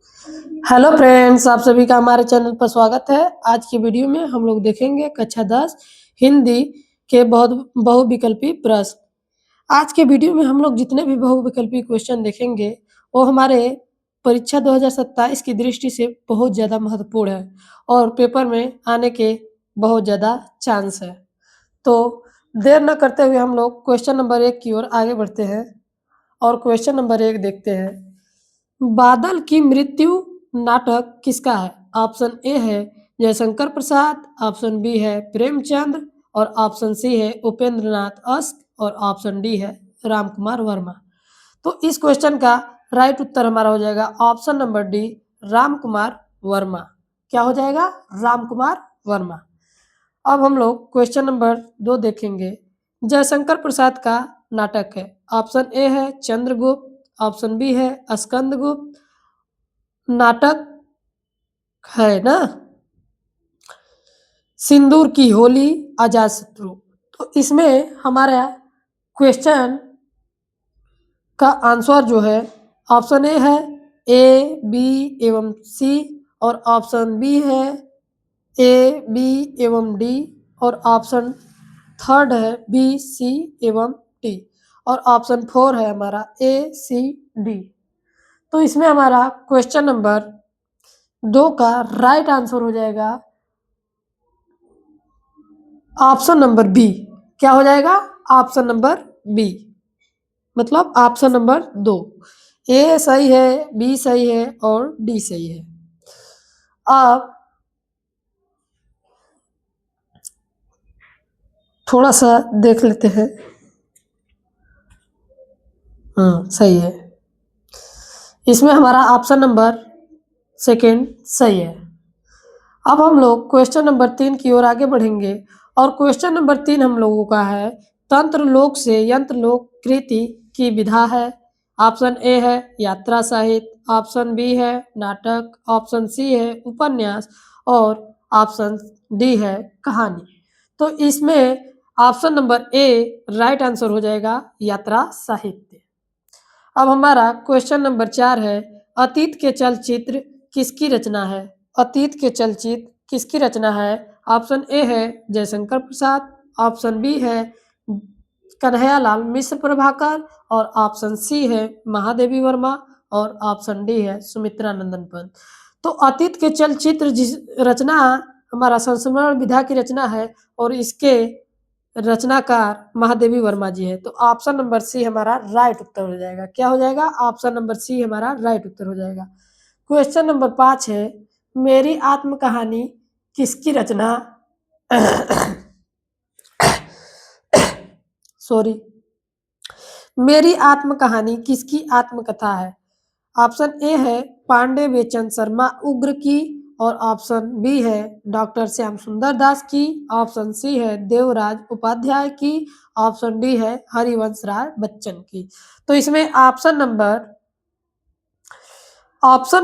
Hello friends, आप सभी का हमारे चैनल पर स्वागत है। आज की वीडियो में हम लोग देखेंगे कक्षा 10 हिंदी के बहुविकल्पी प्रश्न। आज के वीडियो में हम लोग जितने भी बहुविकल्पी क्वेश्चन देखेंगे वो हमारे परीक्षा 2027 की दृष्टि से बहुत ज़्यादा महत्वपूर्ण है और पेपर में आने के बहुत ज़्यादा चांस है। तो देर न करते हुए हम लोग क्वेश्चन नंबर 1 की ओर आगे बढ़ते हैं और क्वेश्चन नंबर 1 देखते हैं। बादल की मृत्यु नाटक किसका है? ऑप्शन ए है जयशंकर प्रसाद, ऑप्शन बी है प्रेमचंद और ऑप्शन सी है उपेंद्र नाथ अश्क और ऑप्शन डी है राम कुमार वर्मा। तो इस क्वेश्चन का राइट उत्तर हमारा हो जाएगा option number D, Ram Kumar Verma. क्या हो जाएगा? राम कुमार वर्मा। अब हम लोग क्वेश्चन नंबर 2 देखेंगे। जयशंकर प्रसाद का नाटक है। ऑप्शन ए है चंद्रगुप्त, ऑप्शन बी है स्कंदगुप्त। नाटक है ना सिंदूर की होली, अजातशत्रु। तो इसमें हमारा क्वेश्चन का आंसर जो है ऑप्शन ए है ए, बी एवं सी और ऑप्शन बी है ए, बी एवं डी और ऑप्शन थर्ड है बी, सी एवं डी और ऑप्शन 4 है हमारा ए, सी, डी। तो इसमें हमारा क्वेश्चन नंबर 2 का राइट आंसर हो जाएगा ऑप्शन नंबर बी। क्या हो जाएगा? ऑप्शन नंबर बी, मतलब ऑप्शन नंबर 2। ए सही है, बी सही है और डी सही है। अब थोड़ा सा देख लेते हैं। सही है। इसमें हमारा ऑप्शन नंबर सेकंड सही है। अब हम लोग क्वेश्चन नंबर 3 की ओर आगे बढ़ेंगे और क्वेश्चन नंबर 3 हम लोगों का है तंत्र लोक से यंत्र लोक कृति की विधा है। ऑप्शन ए है यात्रा साहित्य, ऑप्शन बी है नाटक, ऑप्शन सी है उपन्यास और ऑप्शन डी है कहानी। तो इसमें ऑप्शन नंबर ए राइट आंसर हो जाएगा यात्रा साहित्य। अब हमारा क्वेश्चन नंबर 4 है अतीत के चलचित्र किसकी रचना है? अतीत के चलचित्र किसकी रचना है? ऑप्शन ए है जयशंकर प्रसाद, ऑप्शन बी है कन्हैयालाल मिश्र प्रभाकर और ऑप्शन सी है महादेवी वर्मा और ऑप्शन डी है सुमित्रा नंदन पंत। तो अतीत के चलचित्र जिस रचना हमारा संस्मरण विधा की रचना है और इसके रचनाकार महादेवी वर्मा जी है। तो ऑप्शन नंबर सी हमारा राइट उत्तर हो जाएगा। क्या हो जाएगा? ऑप्शन नंबर सी हमारा राइट उत्तर हो जाएगा। क्वेश्चन नंबर 5 है मेरी आत्मकहानी किसकी रचना सॉरी मेरी आत्मकहानी किसकी आत्मकथा है? ऑप्शन ए है पांडे बेचंद शर्मा उग्र की और ऑप्शन बी है डॉक्टर श्याम सुंदर दास की, ऑप्शन सी है देवराज उपाध्याय की, ऑप्शन डी है हरिवंश राय बच्चन की। तो इसमें ऑप्शन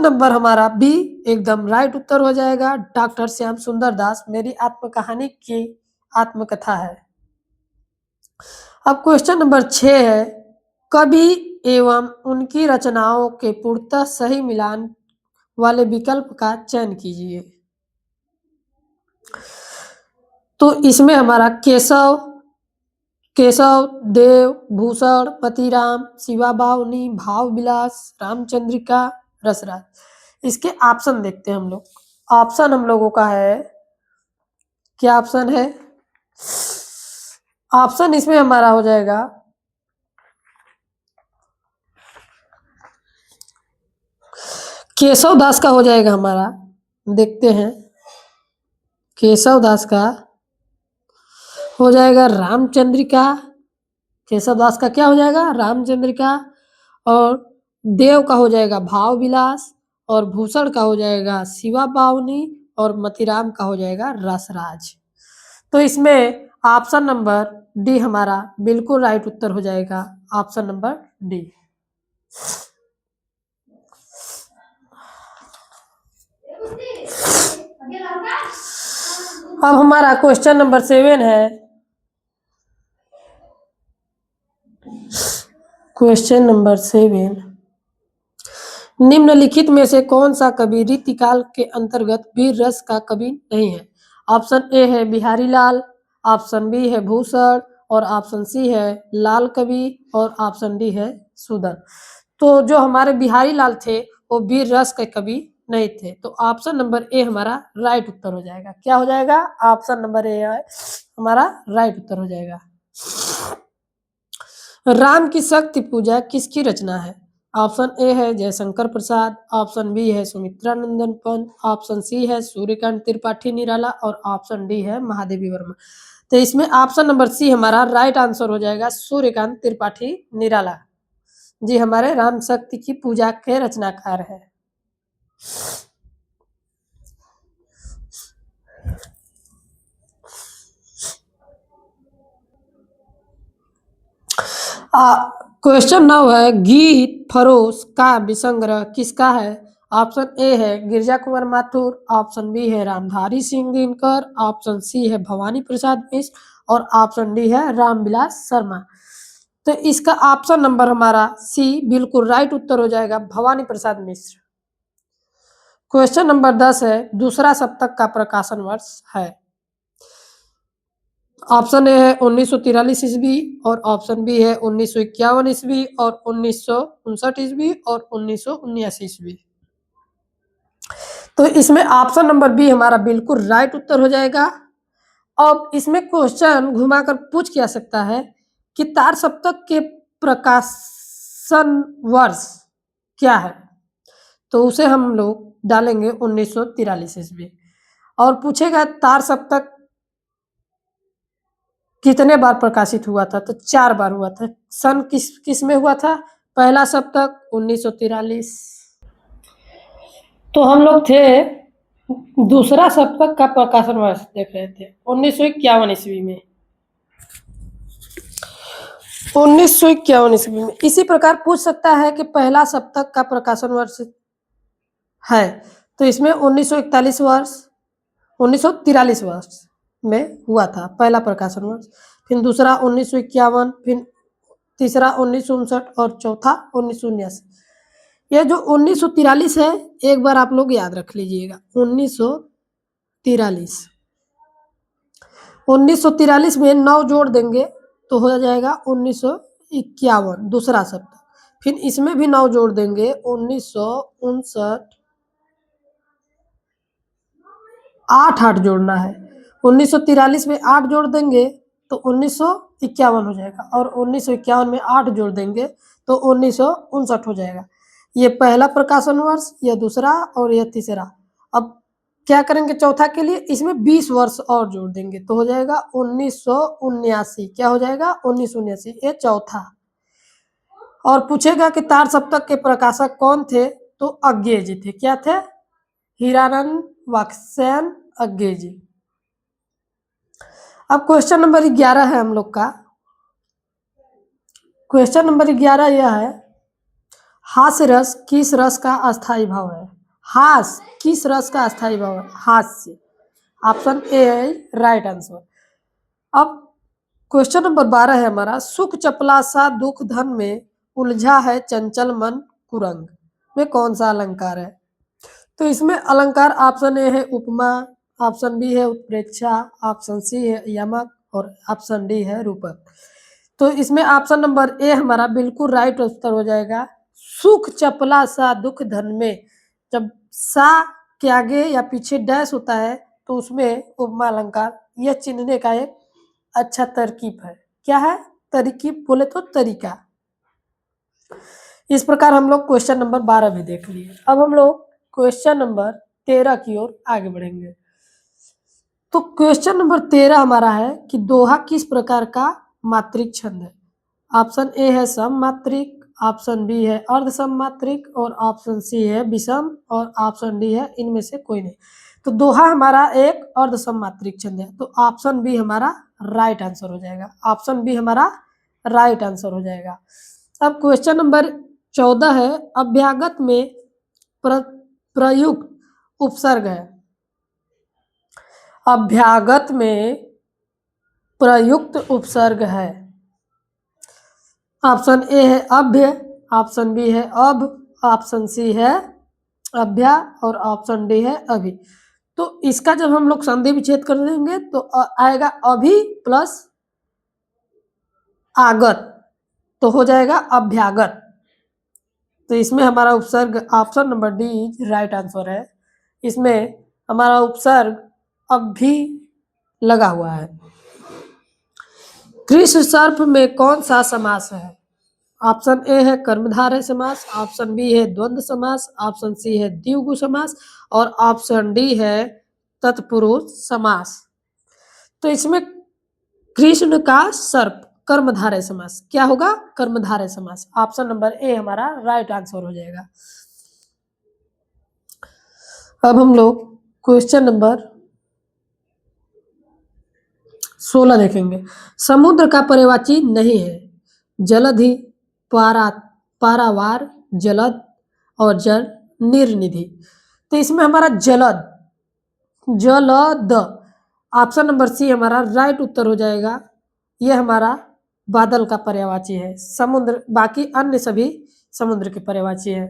नंबर हमारा बी एकदम राइट उत्तर हो जाएगा। डॉक्टर श्याम सुंदर दास मेरी आत्मकहानी की आत्मकथा है। अब क्वेश्चन नंबर 6 है कवि एवं उनकी रचनाओं के पूर्णतः सही मिलान वाले विकल्प का चयन कीजिए। तो इसमें हमारा केशव देव, भूषण, मतीराम, शिवा बावनी, भाव विलास, रामचंद्रिका, रसराज। इसके ऑप्शन देखते हैं हम लोग। ऑप्शन हम लोगों का है, क्या ऑप्शन है? ऑप्शन इसमें हमारा हो जाएगा केशव दास का हो जाएगा हमारा। देखते हैं केशव दास का हो जाएगा रामचंद्रिका। केशव दास का क्या हो जाएगा? रामचंद्रिका। और देव का हो जाएगा भाव विलास और भूषण का हो जाएगा शिवा बावनी और मतीराम का हो जाएगा रसराज। तो इसमें ऑप्शन नंबर डी हमारा बिल्कुल राइट उत्तर हो जाएगा। Option number D. अब हमारा क्वेश्चन नंबर 7 है। क्वेश्चन नंबर 7 निम्नलिखित में से कौन सा कवि रीतिकाल के अंतर्गत वीर रस का कवि नहीं है? ऑप्शन ए है बिहारी लाल, ऑप्शन बी है भूषण और ऑप्शन सी है लाल कवि और ऑप्शन डी है सुधर। तो जो हमारे बिहारी लाल थे वो वीर रस के कवि नहीं थे। तो ऑप्शन नंबर ए हमारा राइट उत्तर हो जाएगा। क्या हो जाएगा? ऑप्शन नंबर ए हमारा राइट उत्तर हो जाएगा। राम की शक्ति पूजा किसकी रचना है? ऑप्शन ए है जयशंकर प्रसाद, ऑप्शन बी है सुमित्रा नंदन पंत, ऑप्शन सी है सूर्यकांत त्रिपाठी निराला और ऑप्शन डी है महादेवी वर्मा। तो इसमें ऑप्शन नंबर सी हमारा राइट आंसर हो जाएगा, सूर्यकांत त्रिपाठी निराला जी हमारे राम शक्ति की पूजा के रचनाकार है। क्वेश्चन 9 है गीत फरोश काव्य संग्रह किसका है? ऑप्शन ए है गिरजा कुमार माथुर, ऑप्शन बी है रामधारी सिंह दिनकर, ऑप्शन सी है भवानी प्रसाद मिश्र और ऑप्शन डी है रामविलास शर्मा। तो इसका ऑप्शन नंबर हमारा सी बिल्कुल राइट उत्तर हो जाएगा, भवानी प्रसाद मिश्र। क्वेश्चन नंबर 10 है दूसरा सप्तक का प्रकाशन वर्ष है। ऑप्शन ए है 1943 ईस्वी और ऑप्शन बी है 1951 ईस्वी और 1959 ईस्वी और 1979 ईस्वी। तो इसमें ऑप्शन नंबर बी हमारा बिल्कुल राइट उत्तर हो जाएगा। अब इसमें क्वेश्चन घुमाकर पूछ क्या सकता है कि तार सप्तक के प्रकाशन वर्ष क्या है? तो उसे हम लोग डालेंगे 1943 ईस्वी और पूछेगा तार सप्तक कितने बार प्रकाशित हुआ था? तो 4 बार हुआ था। सन किस में हुआ था? पहला सप्तक 1943। तो हम लोग थे दूसरा सप्तक का प्रकाशन वर्ष देख रहे थे 1951 ईस्वी में। 1951 ईस्वी में इसी प्रकार पूछ सकता है कि पहला सप्तक का प्रकाशन वर्ष है तो इसमें 1941 वर्ष 1943 वर्ष में हुआ था पहला प्रकाशन वर्ष, फिर दूसरा 1951, फिर तीसरा 1959 और चौथा 1979। यह जो 1943 है एक बार आप लोग याद रख लीजिएगा 1943। 1943 में 9 जोड़ देंगे तो हो जाएगा 1951 दूसरा सप्तक, फिर इसमें भी 9 जोड़ देंगे 1959, 8 जोड़ना है। 1943 में 8 जोड़ देंगे तो 1951 हो जाएगा और 1951 में 8 जोड़ देंगे तो 1959 हो जाएगा। ये पहला प्रकाशन वर्ष, यह दूसरा और यह तीसरा। अब क्या करेंगे चौथा के लिए? इसमें 20 वर्ष और जोड़ देंगे तो हो जाएगा 1979। क्या हो जाएगा? 1979 ये चौथा। और पूछेगा कि तार सप्तक के प्रकाशक कौन थे? तो अज्ञेय जी थे। क्या थे? हीरानंद वात्स्यायन अज्ञेय जी। अब क्वेश्चन नंबर 11 है हम लोग का। क्वेश्चन नंबर 11 यह है हास्य रस किस रस का अस्थाई भाव है? हास्य किस रस का अस्थाई भाव है? हास्य। ऑप्शन ए है राइट आंसर। अब क्वेश्चन नंबर 12 है हमारा सुख चपला सा दुख धन में उलझा है चंचल मन कुरंग में कौन सा अलंकार है? तो इसमें अलंकार ऑप्शन ए है उपमा, ऑप्शन बी है उत्प्रेक्षा, ऑप्शन सी है यमक और ऑप्शन डी है रूपक। तो इसमें ऑप्शन नंबर ए हमारा बिल्कुल राइट उत्तर हो जाएगा। सुख चपला सा दुख धन में, जब सा के आगे या पीछे डैश होता है तो उसमें उपमा अलंकार यह चिन्हने का एक अच्छा तरकीब है। क्या है? तरकीब बोले तो तरीका। इस प्रकार हम लोग क्वेश्चन नंबर 12 भी देख लिए। अब हम लोग क्वेश्चन नंबर 13 की ओर आगे बढ़ेंगे। तो क्वेश्चन नंबर 13 हमारा है कि दोहा किस प्रकार का मात्रिक छंद है? ऑप्शन ए है सम मात्रिक, ऑप्शन बी है अर्ध सम मात्रिक और ऑप्शन सी है विषम और ऑप्शन डी है इनमें से कोई नहीं। तो दोहा हमारा एक अर्ध सम मात्रिक छंद है तो ऑप्शन बी हमारा राइट आंसर हो जाएगा। ऑप्शन बी हमारा राइट आंसर हो जाएगा। अब क्वेश्चन नंबर 14 है अभ्यागत में प्रयुक्त उपसर्ग है। अभ्यागत में प्रयुक्त उपसर्ग है। ऑप्शन ए है अभ्य, ऑप्शन बी है अब, ऑप्शन सी है अभ्या और ऑप्शन डी है अभि। तो इसका जब हम लोग संधि विच्छेद कर देंगे तो आएगा अभि प्लस आगत, तो हो जाएगा अभ्यागत। तो इसमें हमारा उपसर्ग option number D right answer है। इसमें हमारा उपसर्ग अब भी लगा हुआ है। कृष्ण सर्प में कौन सा समास है? ऑप्शन ए है कर्मधारय समास, ऑप्शन बी है द्वंद्व समास, ऑप्शन सी है द्विगु समास और ऑप्शन डी है तत्पुरुष समास। तो इसमें कृष्ण का सर्प कर्मधारय समास क्या होगा? कर्मधारय समास। ऑप्शन नंबर ए हमारा राइट आंसर हो जाएगा। अब हम लोग क्वेश्चन नंबर 16 देखेंगे। समुद्र का पर्यायवाची नहीं है। जलधि, पारावार, जलद और जल निर्निधि। तो इसमें हमारा जलद ऑप्शन नंबर सी हमारा राइट उत्तर हो जाएगा। यह हमारा बादल का पर्यायवाची है। समुद्र बाकी अन्य सभी समुद्र के पर्यायवाची है।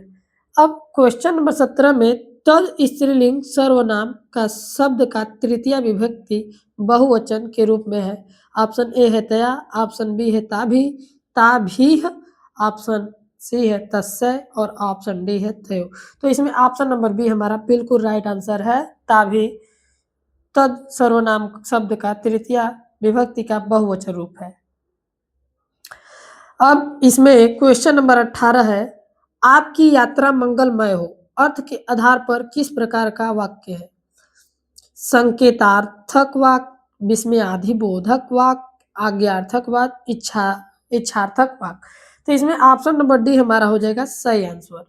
अब क्वेश्चन नंबर 17 में तद स्त्रीलिंग सर्वनाम का शब्द का तृतीय विभक्ति बहुवचन के रूप में है। ऑप्शन ए है तया, ऑप्शन बी है ताभीह, ऑप्शन सी है तस्य और ऑप्शन डी है तयो। तो इसमें ऑप्शन नंबर बी हमारा बिल्कुल राइट आंसर है ताभी। तद सर्वनाम शब्द का तृतीय विभक्ति का बहुवचन रूप है। अब इसमें क्वेश्चन नंबर 18 है। आपकी यात्रा मंगलमय हो अर्थ के आधार पर किस प्रकार का वाक्य है? संकेतार्थक वाक्य, विस्मयाधिबोधक वाक्य, आज्ञार्थक वाक्य, इच्छार्थक वाक्य। तो इसमें ऑप्शन नंबर डी हमारा हो जाएगा सही answer.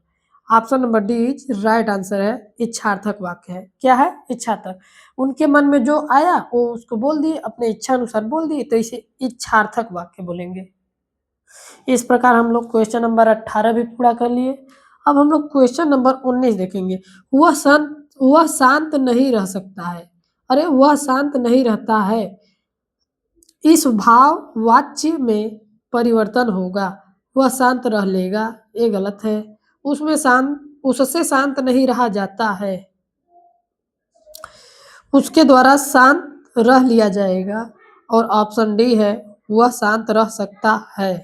Option number D right answer है। इच्छार्थक वाक्य है। क्या है? इच्छार्थक। उनके मन में जो आया वो उसको बोल दिए, अपने इच्छा अनुसार बोल दिए, तो इसे इच्छार्थक वाक्य बोलेंगे। इस प्रकार हम लोग क्वेश्चन नंबर 18 भी पूरा कर लिए। अब हम लोग क्वेश्चन नंबर 19 देखेंगे। वह शांत नहीं रह सकता है। अरे वह शांत नहीं रहता है, इस भाव वाच्य में परिवर्तन होगा। वह शांत रह लेगा, ये गलत है। उससे शांत नहीं रहा जाता है, उसके द्वारा शांत रह लिया जाएगा। और ऑप्शन डी है वह शांत रह सकता है।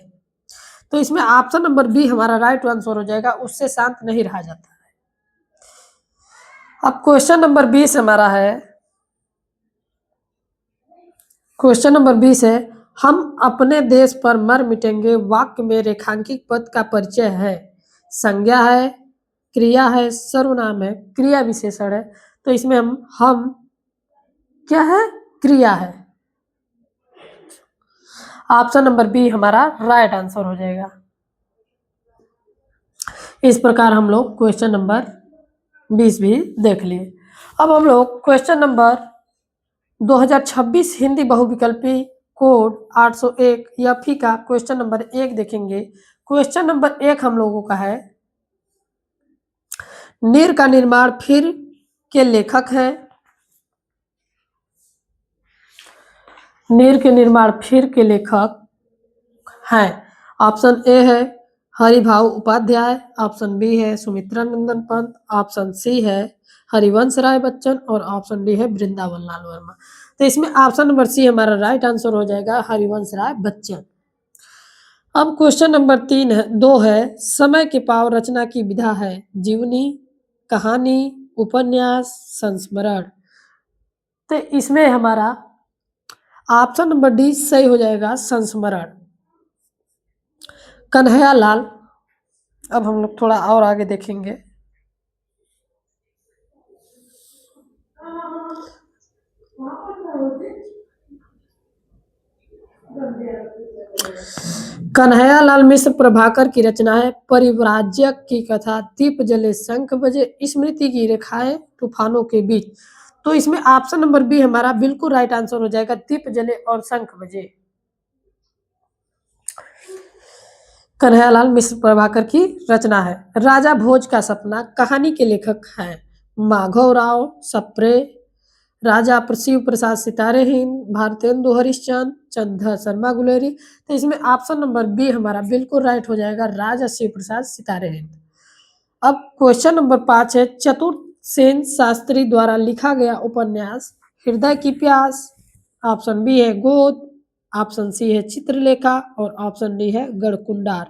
तो इसमें ऑप्शन नंबर बी हमारा राइट आंसर हो जाएगा, उससे शांत नहीं रहा जाता है। अब क्वेश्चन नंबर 20 हमारा है। क्वेश्चन नंबर 20 है। हम अपने देश पर मर मिटेंगे वाक्य में रेखांकित पद का परिचय है। संज्ञा है, क्रिया है, सर्वनाम है, क्रिया विशेषण है। तो इसमें हम क्या है? क्रिया है। ऑप्शन नंबर बी हमारा राइट आंसर हो जाएगा। इस प्रकार हम लोग क्वेश्चन नंबर 20 भी देख लिए। अब हम लोग क्वेश्चन नंबर 2026 हिंदी बहुविकल्पी कोड 801 यफी का क्वेश्चन नंबर 1 देखेंगे। क्वेश्चन नंबर 1 हम लोगों का है। नीर का निर्माण फिर के लेखक हैं। नीर के निर्माण फिर के लेखक हैं। ऑप्शन ए है हरिभाऊ उपाध्याय, ऑप्शन बी है सुमित्रा नंदन पंत, ऑप्शन सी है हरिवंश राय बच्चन और ऑप्शन डी है वृंदावन लाल वर्मा। तो इसमें ऑप्शन नंबर सी हमारा राइट आंसर हो जाएगा, हरिवंश राय बच्चन। अब क्वेश्चन नंबर 2 है। समय के पाव रचना की विधा है। जीवनी, कहानी, उपन्यास, संस्मरण। तो इसमें हमारा ऑप्शन नंबर डी सही हो जाएगा, संस्मरण। कन्हैयालाल। अब हम लोग थोड़ा और आगे देखेंगे। कन्हैयालाल मिश्र प्रभाकर की रचना है। परिव्राजक की कथा, दीप जले शंख बजे, स्मृति की रेखाएं तूफानों के बीच। तो इसमें ऑप्शन नंबर बी हमारा बिल्कुल राइट आंसर हो जाएगा, दीप जले और शंख बजे। कन्हैयालाल मिश्र प्रभाकर की रचना है। राजा भोज का सपना कहानी के लेखक हैं माधवराव सप्रे, राजा शिव प्रसाद सितारेहीन, भारतेंदु हरिश्चंद्र, चंद्र शर्मा गुलेरी। तो इसमें ऑप्शन नंबर बी हमारा बिल्कुल राइट हो जाएगा, राजा शिव प्रसाद सितारेहीन। अब क्वेश्चन नंबर 5 है, चतुर्सेन शास्त्री द्वारा लिखा गया उपन्यास हृदय की प्यास। ऑप्शन बी है गोद, ऑप्शन सी है चित्रलेखा और ऑप्शन डी है गढ़कुंडार।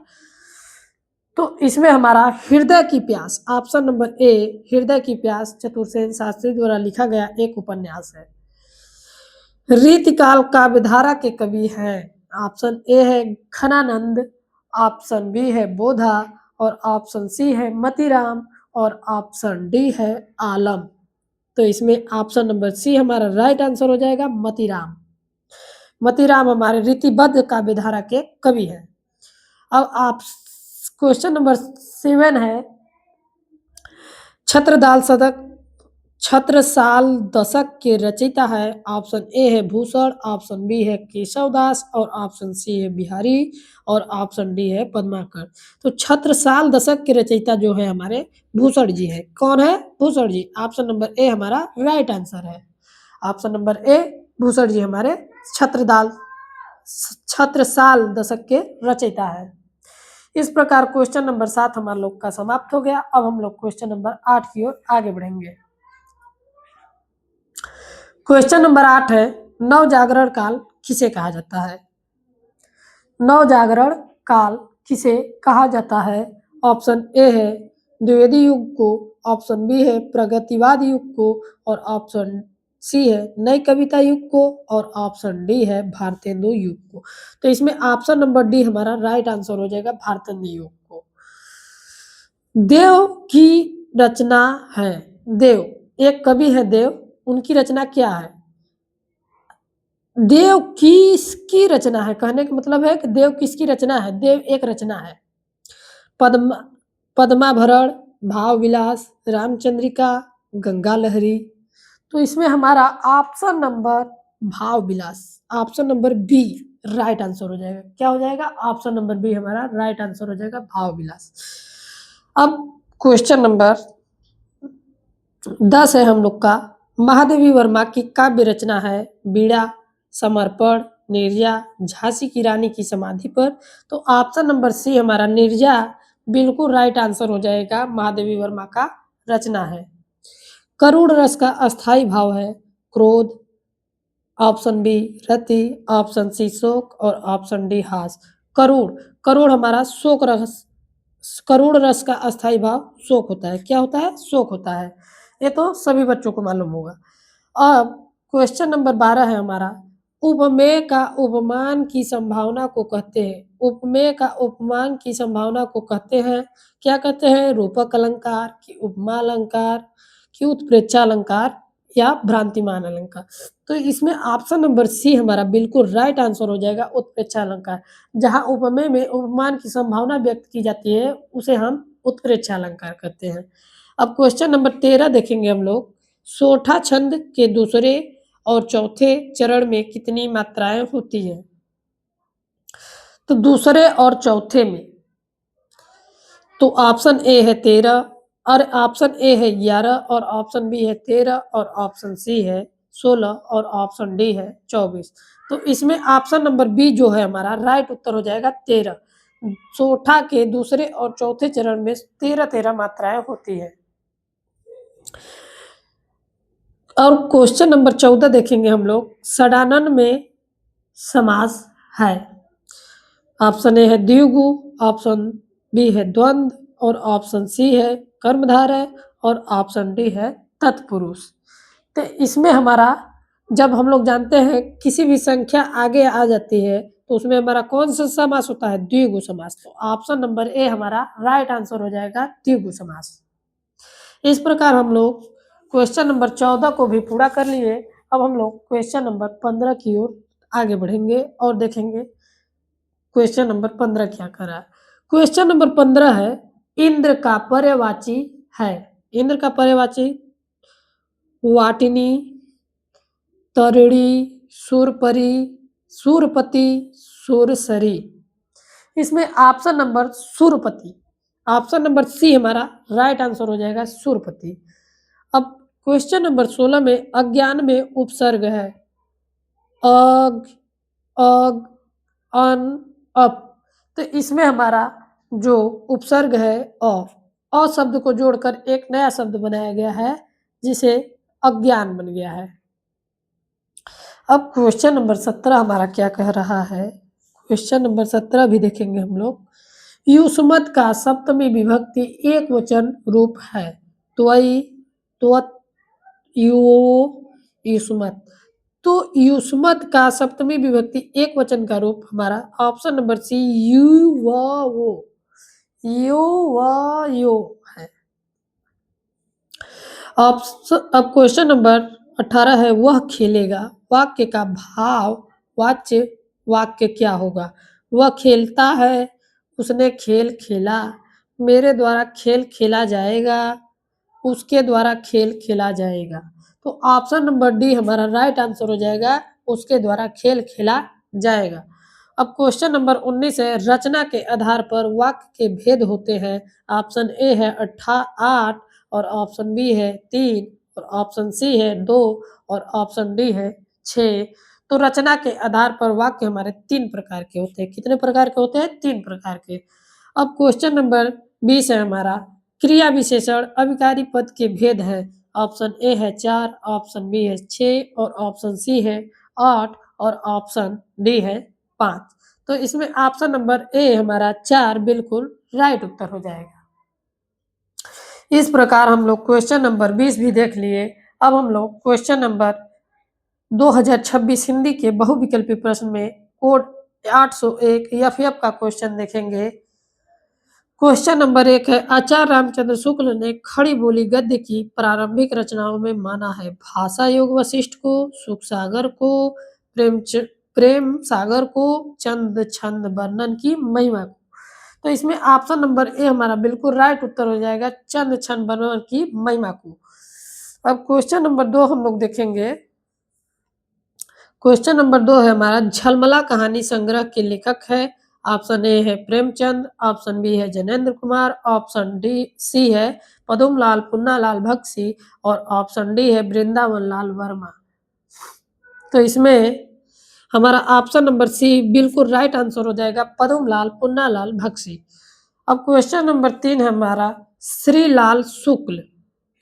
तो इसमें हमारा हृदय की प्यास, ऑप्शन नंबर ए हृदय की प्यास चतुर्सेन शास्त्री द्वारा लिखा गया एक उपन्यास है। रीतिकाल काव्यधारा के कवि हैं, ऑप्शन ए है घनानंद, ऑप्शन बी है बोधा और ऑप्शन सी है मतीराम और ऑप्शन डी है आलम। तो इसमें ऑप्शन नंबर सी हमारा राइट आंसर हो जाएगा मतीराम। मतीराम हमारे रीतिबद्ध काव्यधारा के कवि हैं। अब आप क्वेश्चन नंबर 7 है, छत्रसाल शतक छत्रसाल दशक के रचयिता है। ऑप्शन ए है भूषण, ऑप्शन बी है केशवदास और ऑप्शन सी है बिहारी और ऑप्शन डी है पद्माकर। तो छत्रसाल दशक के रचयिता जो है हमारे भूषण जी है। कौन है? भूषण जी। ऑप्शन नंबर ए हमारा राइट आंसर है। ऑप्शन नंबर ए भूषण जी हमारे छत्रसाल दशक के रचयिता है। इस प्रकार क्वेश्चन नंबर 7 हमारे लोग का समाप्त हो गया। अब हम लोग क्वेश्चन नंबर 8 की ओर आगे बढ़ेंगे। क्वेश्चन नंबर 8 है, नवजागरण काल किसे कहा जाता है? नवजागरण काल किसे कहा जाता है? ऑप्शन ए है द्विवेदी युग को, ऑप्शन बी है प्रगतिवाद युग को और ऑप्शन सी है नई कविता युग को और ऑप्शन डी है भारतेंदु युग को। तो इसमें ऑप्शन नंबर डी हमारा राइट आंसर हो जाएगा, भारतेंदु युग को। देव की रचना है, देव एक कवि है देव, उनकी रचना क्या है? देव किसकी रचना है, कहने का मतलब है कि देव किसकी रचना है? देव एक रचना है। पद्माभरण, भाव विलास, रामचंद्रिका, गंगा लहरी। तो इसमें हमारा ऑप्शन नंबर भाव विलास, option number B right answer हो जाएगा। क्या हो जाएगा? ऑप्शन नंबर बी हमारा राइट आंसर हो जाएगा, भाव विलास। अब क्वेश्चन नंबर 10 है हम लोग का, महादेवी वर्मा की काव्य रचना है बीड़ा, समर्पण, निर्जा, झांसी की रानी की समाधि पर। तो ऑप्शन नंबर सी हमारा निर्जा बिल्कुल राइट आंसर हो जाएगा, महादेवी वर्मा का रचना है। करुण रस का अस्थाई भाव है क्रोध, ऑप्शन बी रति, ऑप्शन सी शोक और ऑप्शन डी हास। करुण, करुण हमारा शोक रस, करुण रस का अस्थाई भाव शोक होता है। क्या होता है? शोक होता है। ये तो सभी बच्चों को मालूम होगा। अब क्वेश्चन नंबर 12 है हमारा, उपमेय का उपमान की संभावना को कहते हैं। उपमेय का उपमान की संभावना को कहते हैं, क्या कहते हैं? रूपक अलंकार कि उपमा अलंकार कि उत्प्रेक्षा अलंकार या भ्रांतिमान अलंकार। तो इसमें ऑप्शन नंबर सी हमारा बिल्कुल राइट आंसर हो जाएगा, उत्प्रेक्षा अलंकार। जहाँ उपमेय में उपमान की संभावना व्यक्त की जाती है उसे हम उत्प्रेक्षा अलंकार कहते हैं। अब क्वेश्चन नंबर 13 देखेंगे हम लोग, सोठा छंद के दूसरे और चौथे चरण में कितनी मात्राएं होती हैं? तो दूसरे और चौथे में तो ऑप्शन ए है 13 और ऑप्शन ए है 11 और ऑप्शन बी है 13 और ऑप्शन सी है 16 और ऑप्शन डी है 24। तो इसमें ऑप्शन नंबर बी जो है हमारा राइट उत्तर हो जाएगा 13। सोठा के दूसरे और चौथे चरण में 13 मात्राएं होती है। और क्वेश्चन नंबर 14 देखेंगे हम लोग, षडानन में समास है। ऑप्शन ए है द्विगु, ऑप्शन बी है द्वंद्व और ऑप्शन सी है कर्मधारय और ऑप्शन डी है तत्पुरुष। तो इसमें हमारा जब हम लोग जानते हैं किसी भी संख्या आगे आ जाती है तो उसमें हमारा कौन सा समास होता है? द्विगु समास। तो ऑप्शन नंबर ए हमारा राइट आंसर हो जाएगा, द्विगु समास। इस प्रकार हम लोग क्वेश्चन नंबर 14 को भी पूरा कर लिए। अब हम लोग क्वेश्चन नंबर 15 की ओर आगे बढ़ेंगे और देखेंगे क्वेश्चन नंबर 15 क्या कर रहा है। क्वेश्चन नंबर 15 है, इंद्र का पर्यायवाची है। इंद्र का पर्यायवाची वाटिनी, तरिणी, सुरपरी, सुरपति, सुरसरी। इसमें ऑप्शन नंबर सुरपति, ऑप्शन नंबर सी हमारा राइट आंसर हो जाएगा, सुरपति। अब क्वेश्चन नंबर 16 में अज्ञान में उपसर्ग है अग, अग, अन, अप। तो इसमें हमारा जो उपसर्ग है अ शब्द को जोड़कर एक नया शब्द बनाया गया है जिसे अज्ञान बन गया है। अब क्वेश्चन नंबर 17 हमारा क्या कह रहा है? क्वेश्चन नंबर 17 भी देखेंगे हम लोग। युष्मत का सप्तमी विभक्ति एक वचन रूप है। त्वयि, त्वत्, यो, युष्मत। तो युष्मत का सप्तमी विभक्ति एक वचन का रूप हमारा ऑप्शन नंबर सी यू व वो, यू व यो है। अब क्वेश्चन नंबर 18 है, वह खेलेगा। वाक्य का भाव वाच्य वाक्य क्या होगा? वह खेलता है, उसने खेल खेला, मेरे द्वारा खेल खेला जाएगा, उसके द्वारा खेल खेला जाएगा। तो ऑप्शन नंबर डी हमारा राइट आंसर हो जाएगा, उसके द्वारा खेल खेला जाएगा। अब क्वेश्चन नंबर 19 है, रचना के आधार पर वाक्य के भेद होते हैं। ऑप्शन ए है 8 और ऑप्शन बी है 3 और ऑप्शन सी है 2 और ऑप्शन डी है 6। तो रचना के आधार पर वाक्य हमारे 3 प्रकार के होते हैं। कितने प्रकार के होते हैं? 3 प्रकार के। अब क्वेश्चन नंबर 20 है हमारा, क्रिया विशेषण अभिकारी पद के भेद है। ऑप्शन ए है 4, ऑप्शन बी है 6 और ऑप्शन सी है 8 और ऑप्शन डी है 5। तो इसमें ऑप्शन नंबर ए हमारा 4 बिल्कुल राइट उत्तर हो जाएगा। इस प्रकार हम लोग क्वेश्चन नंबर 20 भी देख लिए। अब हम लोग क्वेश्चन नंबर 2026 हिंदी के बहुविकल्पी प्रश्न में कोड 801 एफएफ का क्वेश्चन देखेंगे। क्वेश्चन नंबर 1 है, आचार्य रामचंद्र शुक्ल ने खड़ी बोली गद्य की प्रारंभिक रचनाओं में माना है भाषा योग वशिष्ठ को, सुख सागर को, प्रेम सागर को, चंद छंद वर्णन की महिमा को। तो इसमें ऑप्शन नंबर ए हमारा बिल्कुल राइट उत्तर हो जाएगा, चंद छंद वर्णन की महिमा को। अब क्वेश्चन नंबर 2 हम लोग देखेंगे। क्वेश्चन नंबर 2 है हमारा, झलमला कहानी संग्रह के लेखक है। ऑप्शन ए है प्रेमचंद, ऑप्शन बी है Jainendra Kumar, option D C है पदुमलाल पुन्नालाल भक्सी और ऑप्शन डी है वृंदावन लाल वर्मा। तो इसमें हमारा ऑप्शन नंबर सी बिल्कुल राइट आंसर हो जाएगा, पदुमलाल पुन्नालाल भक्सी। अब क्वेश्चन नंबर 3 है हमारा, श्रीलाल शुक्ल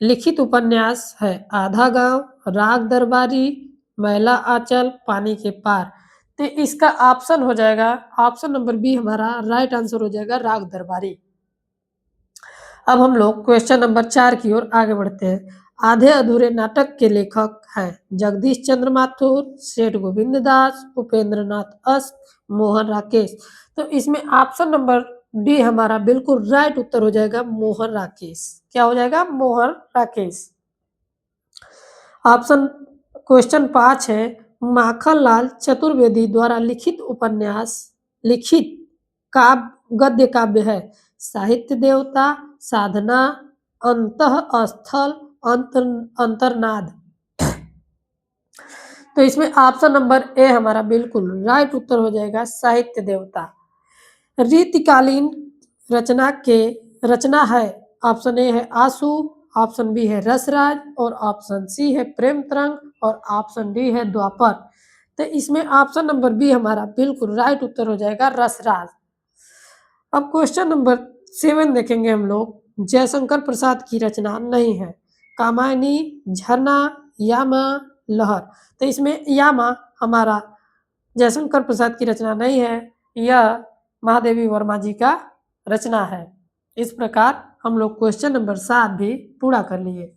लिखित उपन्यास है आधा गांव, राग दरबारी, मैला आंचल, पानी के पार। तो इसका ऑप्शन हो जाएगा, ऑप्शन नंबर बी हमारा राइट आंसर हो जाएगा, राग दरबारी। अब हम लोग क्वेश्चन नंबर 4 की ओर आगे बढ़ते हैं। आधे अधूरे नाटक के लेखक हैं जगदीश चंद्र माथुर, सेठ गोविंद दास, उपेंद्र नाथ अस्त, मोहन राकेश। तो इसमें ऑप्शन नंबर डी हमारा बिल्कुल राइट उत्तर हो जाएगा, मोहन राकेश। क्या हो जाएगा? मोहन राकेश। ऑप्शन क्वेश्चन 5 है, माखनलाल चतुर्वेदी द्वारा लिखित उपन्यास लिखित काव्य गद्य काव्य है साहित्य देवता, साधना, अंतः स्थल, अंतर्नाद। तो इसमें ऑप्शन नंबर ए हमारा बिल्कुल राइट उत्तर हो जाएगा, साहित्य देवता। रीतिकालीन रचना है। ऑप्शन ए है आंसू, ऑप्शन बी है रसराज और ऑप्शन सी है प्रेम तरंग और ऑप्शन डी है द्वापर। तो इसमें ऑप्शन नंबर बी हमारा बिल्कुल राइट उत्तर हो जाएगा, रसराज। अब क्वेश्चन नंबर 7 देखेंगे हम लोग। जयशंकर प्रसाद की रचना नहीं है, कामायनी, झरना, यामा, लहर। तो इसमें यामा हमारा जयशंकर प्रसाद की रचना नहीं है, यह महादेवी वर्मा जी का रचना है। इस प्रकार हम लोग क्वेश्चन नंबर 7 भी पूरा कर लिए।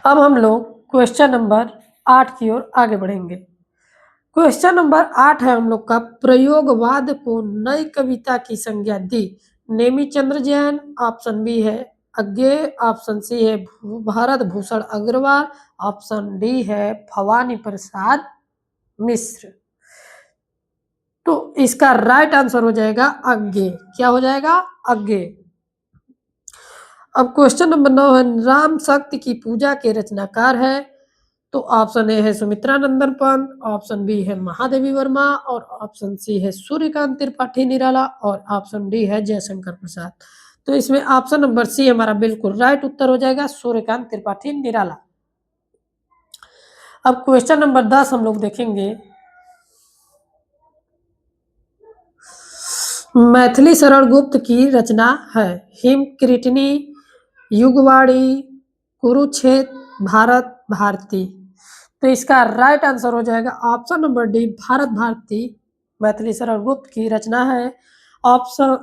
अब हम लोग क्वेश्चन नंबर 8 की ओर आगे बढ़ेंगे। क्वेश्चन नंबर 8 है हम लोग का, प्रयोगवाद को नई कविता की संज्ञा दी। नेमी चंद्र जैन, ऑप्शन बी है अज्ञे, ऑप्शन सी है भारत भूषण अग्रवाल, ऑप्शन डी है भवानी प्रसाद मिश्र। तो इसका राइट आंसर हो जाएगा अज्ञे। क्या हो जाएगा? अज्ञे। अब क्वेश्चन नंबर 9 है, राम शक्ति की पूजा के रचनाकार है। तो ऑप्शन ए है सुमित्रा नंदन पंत, ऑप्शन बी है महादेवी वर्मा और ऑप्शन सी है सूर्यकांत त्रिपाठी निराला और ऑप्शन डी है जयशंकर प्रसाद। तो इसमें ऑप्शन नंबर सी हमारा बिल्कुल राइट उत्तर हो जाएगा, सूर्यकांत त्रिपाठी निराला। अब क्वेश्चन नंबर 10 हम लोग देखेंगे। मैथिली शरण गुप्त की रचना है। हिमकृतनी, युगवाणी, कुरुक्षेत्र, भारत भारती। तो इसका राइट आंसर हो जाएगा option number D, Bharat Bharati Maithili Sharan Gupt की रचना है। ऑप्शन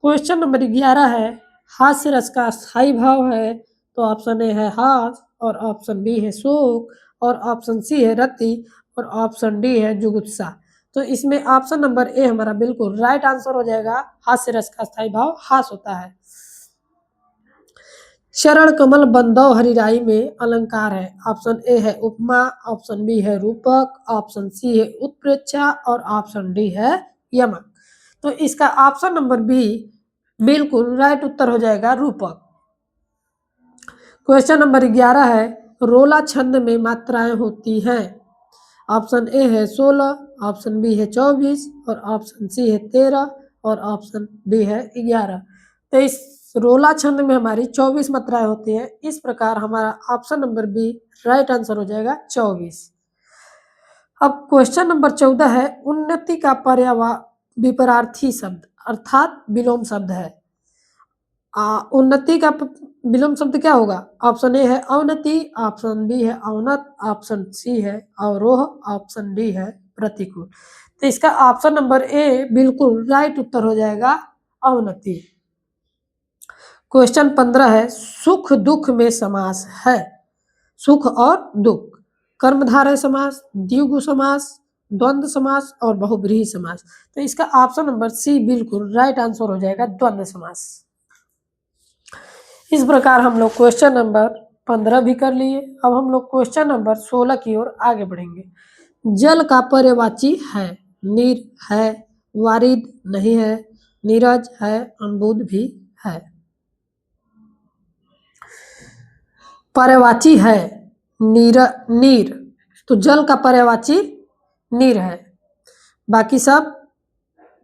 क्वेश्चन नंबर 11 है, हास्य रस का स्थायी भाव है। तो ऑप्शन ए है हास, और ऑप्शन बी है शोक, और ऑप्शन सी है रति, और ऑप्शन डी है जुगुप्सा। तो इसमें ऑप्शन नंबर ए हमारा बिल्कुल राइट आंसर हो जाएगा। हास्य रस का स्थायी भाव हास होता है। चरण कमल बंधव हरिराई में अलंकार है। ऑप्शन ए है उपमा, ऑप्शन बी है रूपक, ऑप्शन सी है उत्प्रेक्षा, और ऑप्शन डी है यमक। तो इसका ऑप्शन नंबर बी बिल्कुल राइट उत्तर हो जाएगा, रूपक। क्वेश्चन नंबर 11 है, रोला छंद में मात्राएं होती हैं। ऑप्शन ए है 16, ऑप्शन बी है 24, और ऑप्शन सी है 13, और ऑप्शन डी है 11। तो इस रोला छंद में हमारी 24 मात्राएं होती हैं। इस प्रकार हमारा option number B right answer हो जाएगा 24। अब क्वेश्चन नंबर 14 है, उन्नति का विपरार्थी शब्द अर्थात विलोम शब्द है। उन्नति का विलोम शब्द क्या होगा? ऑप्शन ए है अवनति, ऑप्शन बी है अवनत, ऑप्शन सी है अवरोह, ऑप्शन डी है प्रतिकूल। तो इसका ऑप्शन नंबर ए बिल्कुल राइट उत्तर हो जाएगा, अवनति। क्वेश्चन 15 है, सुख दुख में समास है। सुख और दुख, कर्मधारय समास, द्विगु समास, द्वंद्व समास और बहुब्रीहि समास। तो इसका ऑप्शन नंबर सी बिल्कुल राइट आंसर हो जाएगा, द्वंद्व समास। इस प्रकार हम लोग क्वेश्चन नंबर 15 भी कर लिए। अब हम लोग क्वेश्चन नंबर 16 की ओर आगे बढ़ेंगे। जल का पर्यायवाची है। नीर है, वारिद नहीं है, नीरज है, अम्बुद भी है। पर्यायवाची है नीर, तो जल का पर्यायवाची नीर है, बाकी सब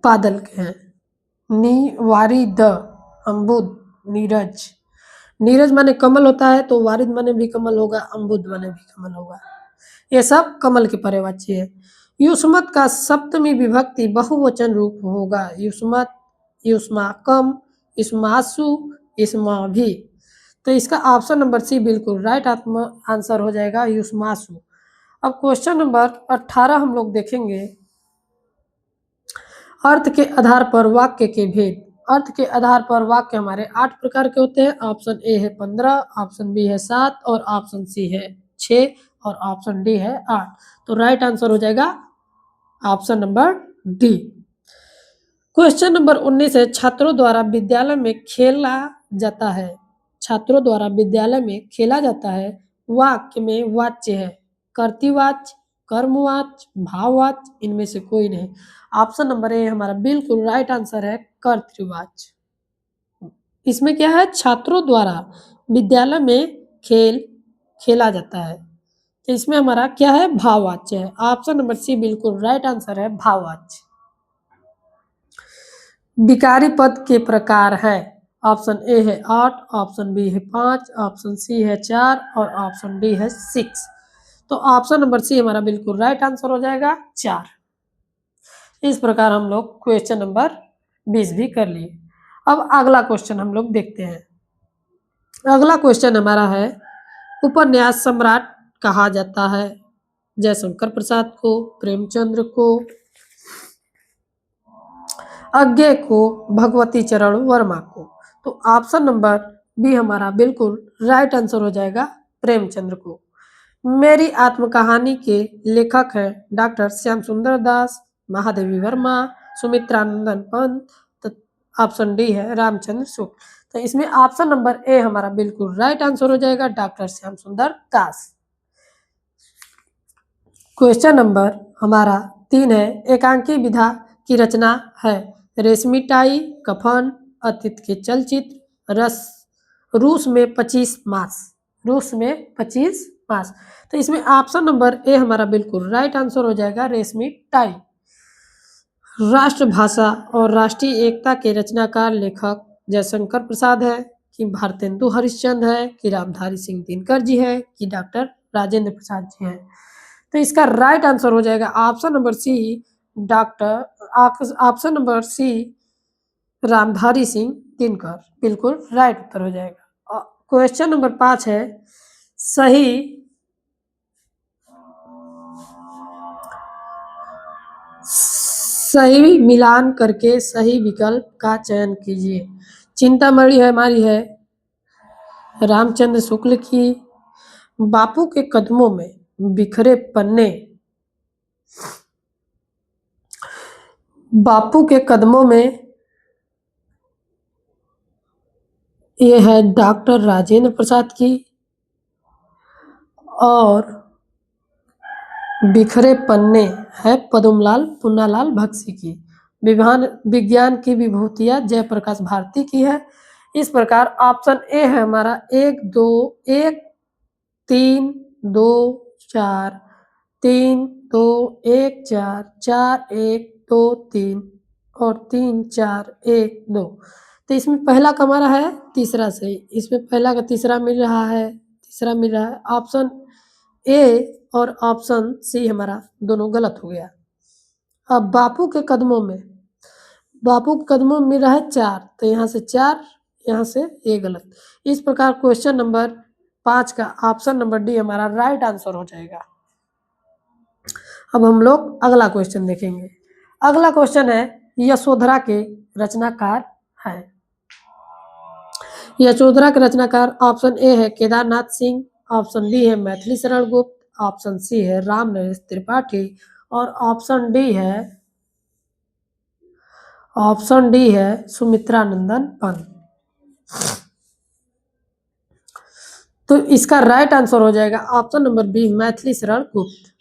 बादल के हैं। वारिद, अम्बुद, नीरज। नीरज माने कमल होता है, तो वारिद माने भी कमल होगा, अम्बुद माने भी कमल होगा। ये सब कमल के पर्यायवाची है। युष्मत का सप्तमी विभक्ति बहुवचन रूप होगा। युष्मत, युष्माकम, युष्मासु, युष्माभि। तो इसका ऑप्शन नंबर सी बिल्कुल राइट आंसर हो जाएगा, युष्मासु। अब क्वेश्चन नंबर 18 हम लोग देखेंगे। अर्थ के आधार पर वाक्य के भेद। अर्थ के आधार पर वाक्य हमारे 8 प्रकार के होते हैं। ऑप्शन ए है 15, ऑप्शन बी है 7, और ऑप्शन सी है 6, और ऑप्शन डी है 8। तो राइट आंसर हो जाएगा option number D. Question number 19 है, छात्रों द्वारा विद्यालय में खेला जाता है। छात्रों द्वारा विद्यालय में खेला जाता है। वाक्य में वाच्य है कर्तृवाच्य, कर्मवाच्य, भाववाच्य, इनमें से कोई नहीं। ऑप्शन नंबर ए हमारा बिल्कुल राइट आंसर है, कर्तृवाच्य। इसमें क्या है? छात्रों द्वारा विद्यालय में खेला जाता है, तो इसमें हमारा क्या है? भाववाच्य है। ऑप्शन नंबर सी बिल्कुल राइट आंसर है, भाववाच्य। विकारी पद के प्रकार है। ऑप्शन ए है 8, ऑप्शन बी है 5, ऑप्शन सी है 4, और ऑप्शन डी है 6। तो ऑप्शन नंबर सी हमारा बिल्कुल राइट आंसर हो जाएगा, 4। इस प्रकार हम लोग क्वेश्चन नंबर 20 भी कर लिए। अब अगला क्वेश्चन हम लोग देखते हैं। अगला क्वेश्चन हमारा है, उपन्यास सम्राट कहा जाता है। जयशंकर प्रसाद को, प्रेमचंद्र को, अज्ञे को, भगवती चरण वर्मा को। तो ऑप्शन नंबर बी हमारा बिल्कुल राइट आंसर हो जाएगा, प्रेमचंद्र को। मेरी आत्मकहानी के लेखक हैं डॉक्टर श्याम सुंदर दास, महादेवी वर्मा, सुमित्रानंदन पंत। तो ऑप्शन डी है रामचंद्र शुक्ल। तो इसमें ऑप्शन नंबर ए हमारा बिल्कुल राइट आंसर हो जाएगा, डॉक्टर श्याम सुंदर दास। क्वेश्चन नंबर हमारा 3 है, एकांकी विधा की रचना है। रेशमी टाई, कफन, अतीत के चलचित्र, रूस में 25 मास। रूस में 25 मास। तो इसमें ऑप्शन नंबर ए हमारा बिल्कुल राइट आंसर हो जाएगा, रेशमी टाई। राष्ट्रभाषा और राष्ट्रीय एकता के रचनाकार लेखक जयशंकर प्रसाद है, कि भारतेंदु हरिश्चंद्र है, कि रामधारी सिंह दिनकर जी है, कि डॉक्टर राजेंद्र प्रसाद जी हैं। तो इसका राइट आंसर हो जाएगा option number C, option number C Ramdhari Singh Dinkar, बिल्कुल राइट उत्तर हो जाएगा। क्वेश्चन नंबर 5 है, सही मिलान करके सही विकल्प का चयन कीजिए। चिंतामणि है हमारी है रामचंद्र शुक्ल की, बापू के कदमों में, बिखरे पन्ने, बापू के कदमों में ये है डॉक्टर राजेंद्र प्रसाद की, और बिखरे पन्ने है पद्मलाल पुन्नालाल बख्शी की। विज्ञान की विभूतियां जयप्रकाश भारती की है। इस प्रकार ऑप्शन ए है हमारा 1 2 1 3 2 4 3 2 1 4 4 1 2 3 और 3 4 1 2। तो इसमें पहला का हमारा है तीसरा सही, इसमें पहला का तीसरा मिल रहा है, तीसरा मिल रहा है। ऑप्शन ए और ऑप्शन सी हमारा दोनों गलत हो गया। अब बापू के कदमों में, बापू के कदमों में मिल रहा है 4, तो यहाँ से 4, यहाँ से ये गलत। इस प्रकार क्वेश्चन नंबर 5 का ऑप्शन नंबर डी हमारा राइट आंसर हो जाएगा। अब हम लोग अगला क्वेश्चन देखेंगे। अगला क्वेश्चन है यशोधरा के रचनाकार है। यशोधरा के रचनाकार ऑप्शन ए है केदारनाथ सिंह, ऑप्शन बी है मैथिली शरण गुप्त, ऑप्शन सी है राम नरेश त्रिपाठी और ऑप्शन डी है सुमित्रा नंदन पंत। तो इसका राइट आंसर हो जाएगा option number B Maithili Sharan गुप्त।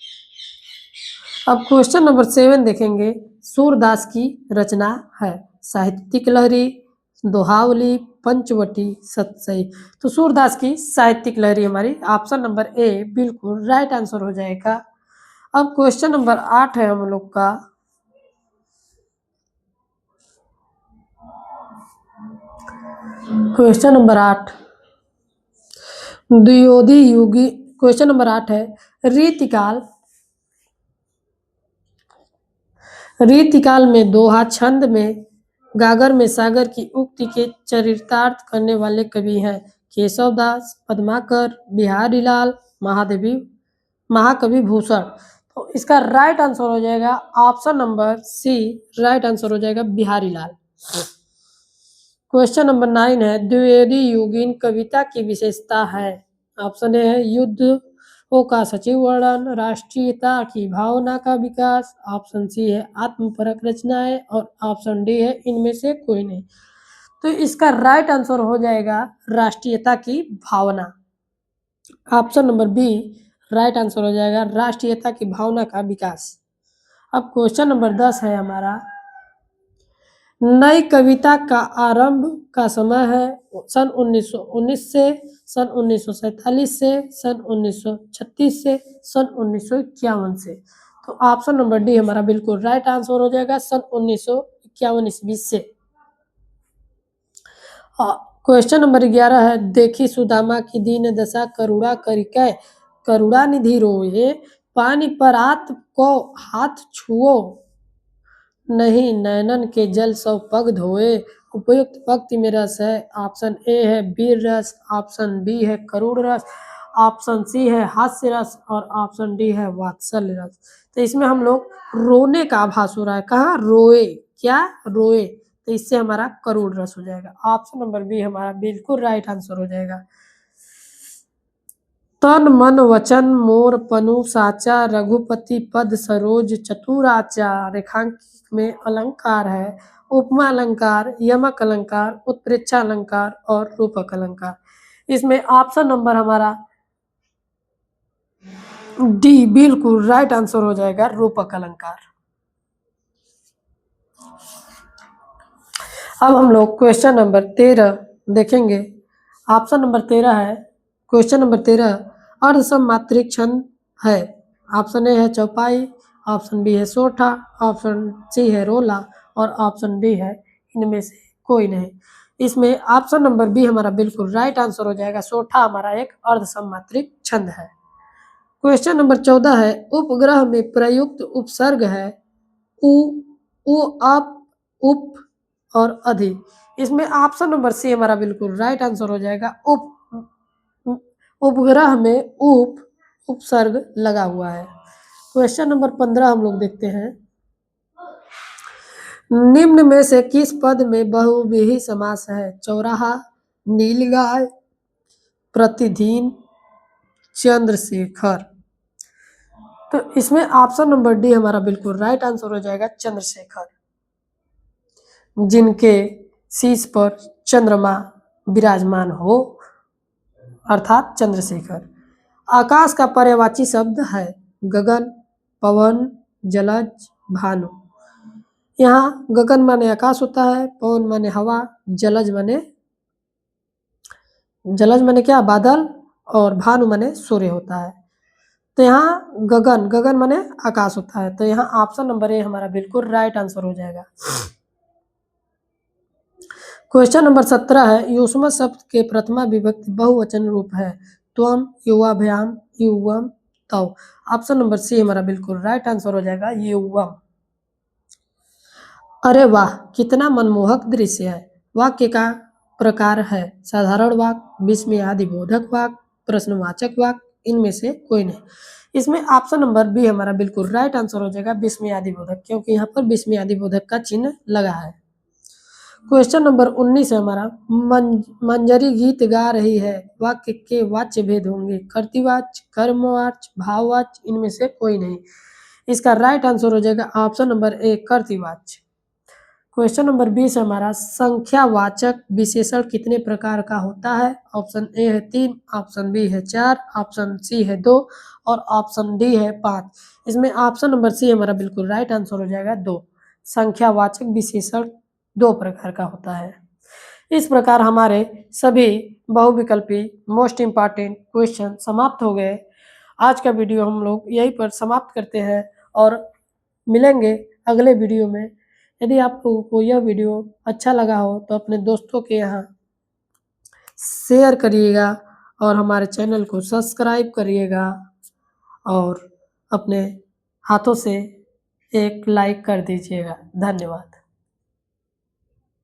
अब क्वेश्चन नंबर 7 देखेंगे। सूरदास की रचना है, साहित्यिक लहरी, दोहावली, पंचवटी, सतसई। तो सूरदास की साहित्यिक लहरी हमारी ऑप्शन नंबर ए बिल्कुल राइट आंसर हो जाएगा। अब क्वेश्चन नंबर 8 है हम लोग का। Question number 8 द्वियोदी युगी। क्वेश्चन नंबर 8 है रीतिकाल में दोहा छंद में गागर में सागर की उक्ति के चरितार्थ करने वाले कवि हैं केशवदास, पद्माकर, बिहारी लाल, महाकवि भूषण। तो इसका राइट आंसर हो जाएगा option number C, right answer हो जाएगा बिहारी लाल। क्वेश्चन नंबर 9 है द्विवेदी युगीन कविता की विशेषता है। ऑप्शन ए है युद्धों का सचिव वर्णन, राष्ट्रीयता की भावना का विकास, ऑप्शन सी है आत्मपरक रचनाएं और ऑप्शन डी है इनमें से कोई नहीं। तो इसका राइट आंसर हो जाएगा राष्ट्रीयता की भावना। Option number B right answer हो जाएगा राष्ट्रीयता की भावना का विकास। अब क्वेश्चन नंबर 10 है हमारा नई कविता का आरंभ का समय है सन 1919 से, सन 1947 से, सन 1936 से, सन 1951 से। तो ऑप्शन नंबर डी हमारा बिल्कुल राइट आंसर हो जाएगा सन 1951 ईस्वी से। क्वेश्चन नंबर 11 है देखी सुदामा की दीन दशा करुणा करिकै करुणा निधि रोए, पानी पर आत को हाथ छुओ नहीं, नैनन के जल सौ पग धोए। उपयुक्त पंक्ति में रस है। ऑप्शन ए है वीर रस, ऑप्शन बी है करुण रस, ऑप्शन सी है हास्य रस और ऑप्शन डी है वात्सल्य रस। तो इसमें हम लोग रोने का आभास हो रहा है, कहाँ रोए, क्या रोए, तो इससे हमारा करुण रस हो जाएगा। ऑप्शन नंबर बी हमारा बिल्कुल राइट आंसर हो जाएगा। तन मन वचन मोर पनु साचा, रघुपति पद सरोज चतुराचा। रेखांक में अलंकार है उपमा अलंकार, यमक अलंकार, उत्प्रेक्षा अलंकार और रूपक अलंकार। इसमें ऑप्शन नंबर हमारा डी बिल्कुल राइट आंसर हो जाएगा रूपक अलंकार। अब हम लोग क्वेश्चन नंबर 13 देखेंगे। ऑप्शन नंबर 13 है क्वेश्चन नंबर 13 अर्धसमात्रिक छंद है। ऑप्शन ए है चौपाई, ऑप्शन बी है सोठा, ऑप्शन सी है रोला और ऑप्शन डी है इनमें से कोई नहीं। इसमें ऑप्शन नंबर बी हमारा बिल्कुल राइट आंसर हो जाएगा। सोठा हमारा एक अर्धसमात्रिक छंद है। क्वेश्चन नंबर 14 है उपग्रह में प्रयुक्त उपसर्ग है उ, अप, उप और अधि। इसमें ऑप्शन नंबर सी हमारा बिल्कुल राइट आंसर हो जाएगा। उपग्रह में उपसर्ग लगा हुआ है। क्वेश्चन नंबर 15 हम लोग देखते हैं। निम्न में से किस पद में बहुव्रीहि समास है? चौराहा, नीलगाय, प्रतिदिन, चंद्रशेखर। तो इसमें ऑप्शन नंबर डी हमारा बिल्कुल राइट आंसर हो जाएगा, चंद्रशेखर, जिनके शीश पर चंद्रमा विराजमान हो, अर्थात चंद्रशेखर। आकाश का पर्यायवाची शब्द है गगन, पवन, जलज, भानु। यहाँ गगन माने आकाश होता है, पवन माने हवा, जलज माने क्या? बादल, और भानु माने सूर्य होता है। तो यहाँ गगन माने आकाश होता है। तो यहाँ ऑप्शन नंबर ए हमारा बिल्कुल राइट आंसर हो जाएगा। क्वेश्चन नंबर 17 है। युष्म शब्द के प्रथमा विभक्ति बहुवचन रूप है। त्वम, युवाभ्याम, युवम, तव। ऑप्शन नंबर सी हमारा बिल्कुल राइट आंसर हो जाएगा, युवम। अरे वाह, कितना मनमोहक दृश्य है। वाक्य का प्रकार है साधारण वाक्य, विस्मयादिबोधक वाक्य, प्रश्नवाचक वाक्य, इनमें से कोई नहीं। इसमें ऑप्शन नंबर बी हमारा बिल्कुल राइट आंसर हो जाएगा, विस्मयादिबोधक, क्योंकि यहाँ पर विस्मयादिबोधक का चिन्ह लगा है। क्वेश्चन नंबर 19 है हमारा। मंजरी गीत गा रही है, वाक्य के वाच्य भेद होंगे कर्तृवाच्य, कर्मवाच्य, भाववाच्य, इनमें से कोई नहीं। इसका राइट आंसर हो जाएगा ऑप्शन नंबर ए, कर्तृवाच्य। क्वेश्चन नंबर 20 हमारा। संख्यावाचक विशेषण कितने प्रकार का होता है? ऑप्शन ए है 3, ऑप्शन बी है 4, ऑप्शन सी है 2 और ऑप्शन डी है 5। इसमें ऑप्शन नंबर सी हमारा बिल्कुल राइट आंसर हो जाएगा 2। संख्यावाचक विशेषण 2 प्रकार का होता है। इस प्रकार हमारे सभी बहुविकल्पी मोस्ट इम्पॉर्टेंट क्वेश्चन समाप्त हो गए। आज का वीडियो हम लोग यहीं पर समाप्त करते हैं और मिलेंगे अगले वीडियो में। यदि आप लोगों को यह वीडियो अच्छा लगा हो तो अपने दोस्तों के यहाँ शेयर करिएगा और हमारे चैनल को सब्सक्राइब करिएगा और अपने हाथों से एक लाइक कर दीजिएगा। धन्यवाद।